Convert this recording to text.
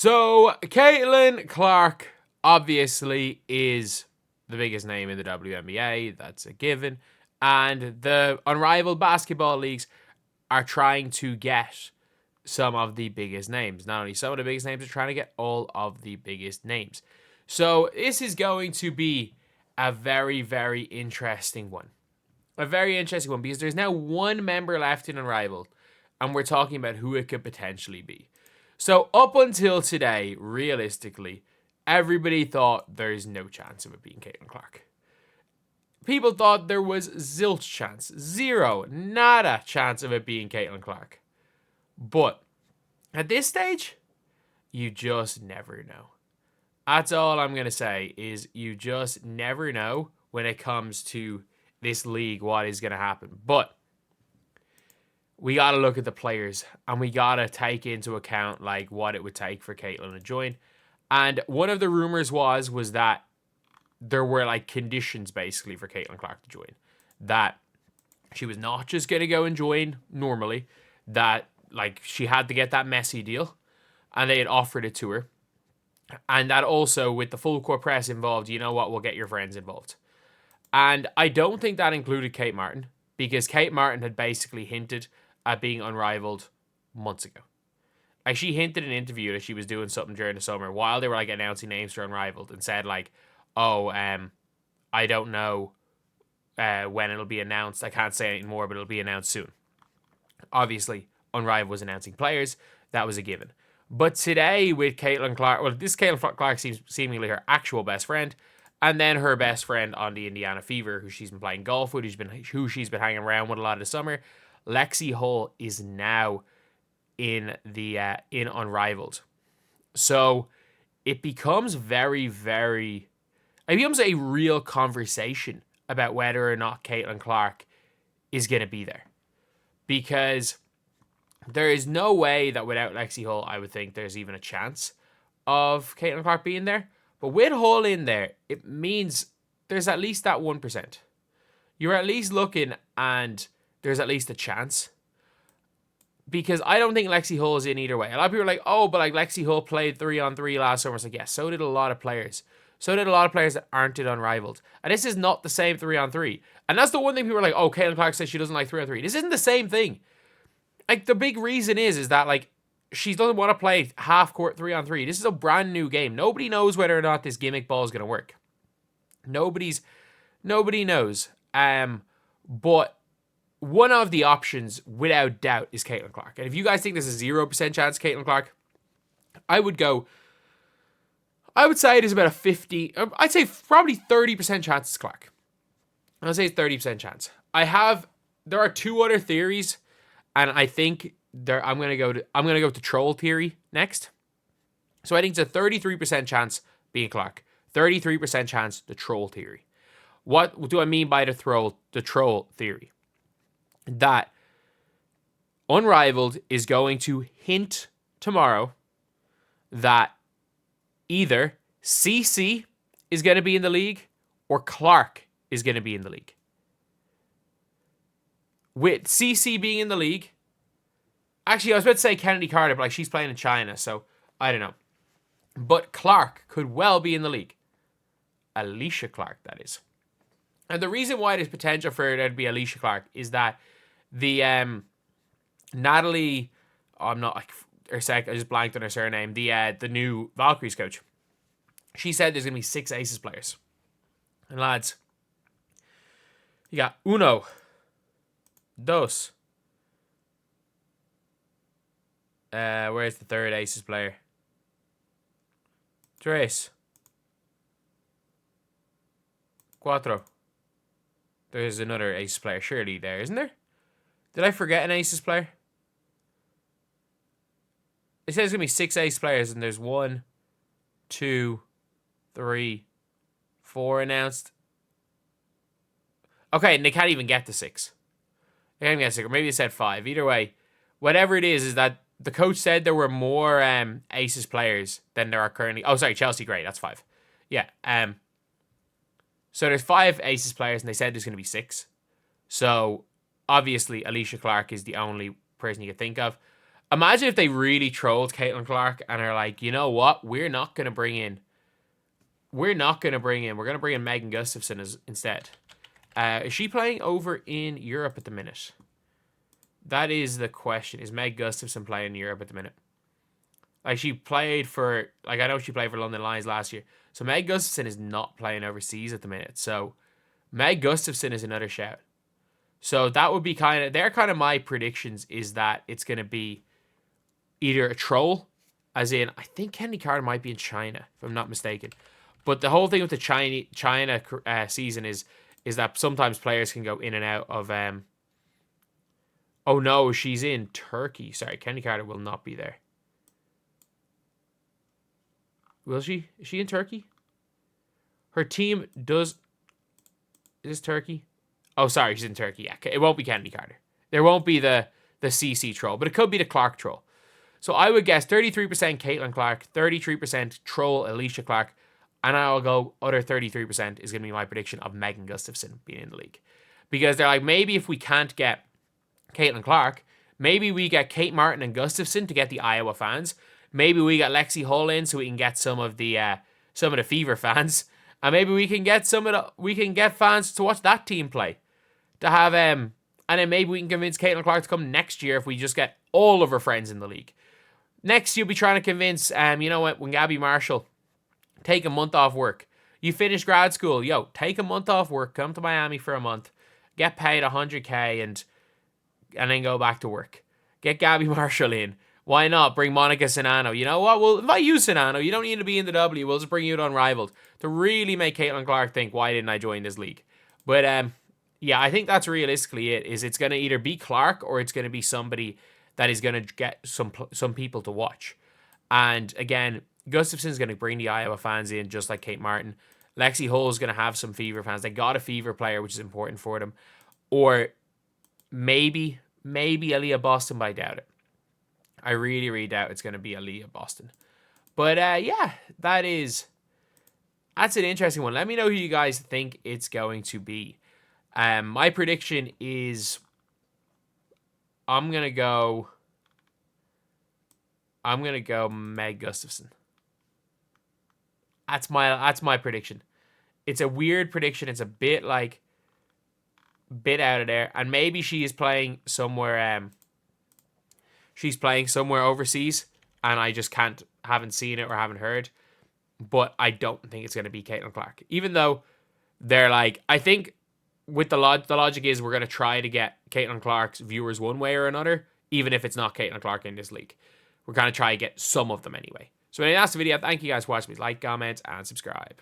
So, Caitlin Clark obviously is the biggest name in the WNBA. That's a given. And the Unrivaled basketball leagues are trying to get some of the biggest names. Not only some of the biggest names, they're trying to get all of the biggest names. So, this is going to be a very, very interesting one. A very interesting one because there's now one member left in Unrivaled, and we're talking about who it could potentially be. So up until today, realistically, everybody thought there's no chance of it being Caitlin Clark. People thought there was zilch chance, zero, nada chance of it being Caitlin Clark. But at this stage, you just never know. That's all I'm going to say is you just never know when it comes to this league what is going to happen. But we got to look at the players and we got to take into account like what it would take for Caitlin to join. And one of the rumors was that there were like conditions basically for Caitlin Clark to join. That she was not just going to go and join normally, that like she had to get that messy deal and they had offered it to her. And that also with the full court press involved, you know what, we'll get your friends involved. And I don't think that included Kate Martin because Kate Martin had basically hinted at being Unrivaled months ago. Like she hinted in an interview that she was doing something during the summer while they were like announcing names for Unrivaled and said like, oh, I don't know when it'll be announced. I can't say anything more, but it'll be announced soon. Obviously, Unrivaled was announcing players. That was a given. But today with Caitlin Clark, well, this Caitlin Clark seems seemingly her actual best friend, and then her best friend on the Indiana Fever, who she's been playing golf with, who she's been hanging around with a lot of the summer. Lexie Hull is now in Unrivaled. So it becomes it becomes a real conversation about whether or not Caitlin Clark is going to be there. Because there is no way that without Lexie Hull, I would think there's even a chance of Caitlin Clark being there. But with Hull in there, it means there's at least that 1%. You're at least looking and there's at least a chance. Because I don't think Lexie Hull is in either way. A lot of people are like, oh, but like Lexie Hull played 3-on-3 last summer. It's like, yeah, so did a lot of players. So did a lot of players that aren't in Unrivaled. And this is not the same 3-on-3. And that's the one thing people are like, oh, Caitlin Clark says she doesn't like 3-on-3. This isn't the same thing. Like, the big reason is that, like, she doesn't want to play half-court 3-on-3. This is a brand new game. Nobody knows whether or not this gimmick ball is going to work. Nobody knows. But one of the options, without doubt, is Caitlin Clark. And if you guys think there's a 0% chance Caitlin Clark, I would say it is about a 50, I'd say probably 30% chance it's Clark. I'll say it's 30% chance. There are two other theories, and I think I'm gonna go to troll theory next. So I think it's a 33% chance being Clark, 33% chance the troll theory. What do I mean by the troll theory? That Unrivaled is going to hint tomorrow that either CC is going to be in the league or Clark is going to be in the league. With CC being in the league, actually I was about to say Kennedy Carter, but like she's playing in China, so I don't know. But Clark could well be in the league. Alicia Clark, that is. And the reason why there's potential for there to be Alicia Clark is that the Natalie, I'm not like her sec, I just blanked on her surname. The new Valkyries coach. She said there's gonna be 6 Aces players. And lads, you got uno, dos. Where's the third Aces player? Tres. Cuatro. There's another Aces player surely there, isn't there? Did I forget an Aces player? It says there's going to be 6 Aces players, and there's 1, 2, 3, 4 announced. Okay, and they can't even get to 6. They can't even get to 6, or maybe they said 5. Either way, whatever it is that the coach said there were more Aces players than there are currently. Oh, sorry, Chelsea, great, that's 5. Yeah, so there's 5 Aces players, and they said there's going to be 6. So obviously, Alicia Clark is the only person you could think of. Imagine if they really trolled Caitlin Clark and are like, you know what? We're going to bring in Megan Gustafson instead. Is she playing over in Europe at the minute? That is the question. Is Meg Gustafson playing in Europe at the minute? Like, she played for, like, I know she played for London Lions last year. So Meg Gustafson is not playing overseas at the minute. So Meg Gustafson is another shout. So that would be they're kind of my predictions, is that it's going to be either a troll, as in, I think Kenny Carter might be in China, if I'm not mistaken. But the whole thing with the China season is that sometimes players can go in and out of... oh no, she's in Turkey. Sorry, Kenny Carter will not be there. Will she? Is she in Turkey? Her team does... Is Turkey? Oh, sorry, she's in Turkey. Yeah, it won't be Kenny Carter. There won't be the CC troll, but it could be the Clark troll. So I would guess 33% Caitlin Clark, 33% troll Alicia Clark, and I'll go other 33% is going to be my prediction of Megan Gustafson being in the league. Because they're like, maybe if we can't get Caitlin Clark, maybe we get Kate Martin and Gustafson to get the Iowa fans. Maybe we get Lexie Hull in so we can get some of the Fever fans, and maybe we can get fans to watch that team play. To have and then maybe we can convince Caitlin Clark to come next year if we just get all of her friends in the league. Next, you'll be trying to convince you know what, when Gabby Marshall take a month off work. You finish grad school, take a month off work, come to Miami for a month, get paid $100K and then go back to work. Get Gabby Marshall in. Why not bring Monica Sinano? You know what? We'll invite you, Sinano. You don't need to be in the W. We'll just bring you to Unrivaled to really make Caitlin Clark think, why didn't I join this league? But yeah, I think that's realistically it. Is it's going to either be Clark or it's going to be somebody that is going to get some people to watch. And again, Gustafson's going to bring the Iowa fans in just like Kate Martin. Lexie Hull is going to have some Fever fans. They got a Fever player, which is important for them. Or maybe Aaliyah Boston, but I doubt it. I really, really doubt it's going to be Aaliyah Boston. But yeah, that's an interesting one. Let me know who you guys think it's going to be. My prediction is I'm gonna go Meg Gustafson. That's my prediction. It's a weird prediction. It's a bit out of there, and maybe she is playing somewhere. She's playing somewhere overseas, and I just haven't seen it or haven't heard. But I don't think it's going to be Caitlin Clark, even though they're like, I think with the logic is we're going to try to get Caitlin Clark's viewers one way or another, even if it's not Caitlin Clark in this league. We're going to try to get some of them anyway. So anyway, that's the video. Thank you guys for watching. Please like, comment, and subscribe.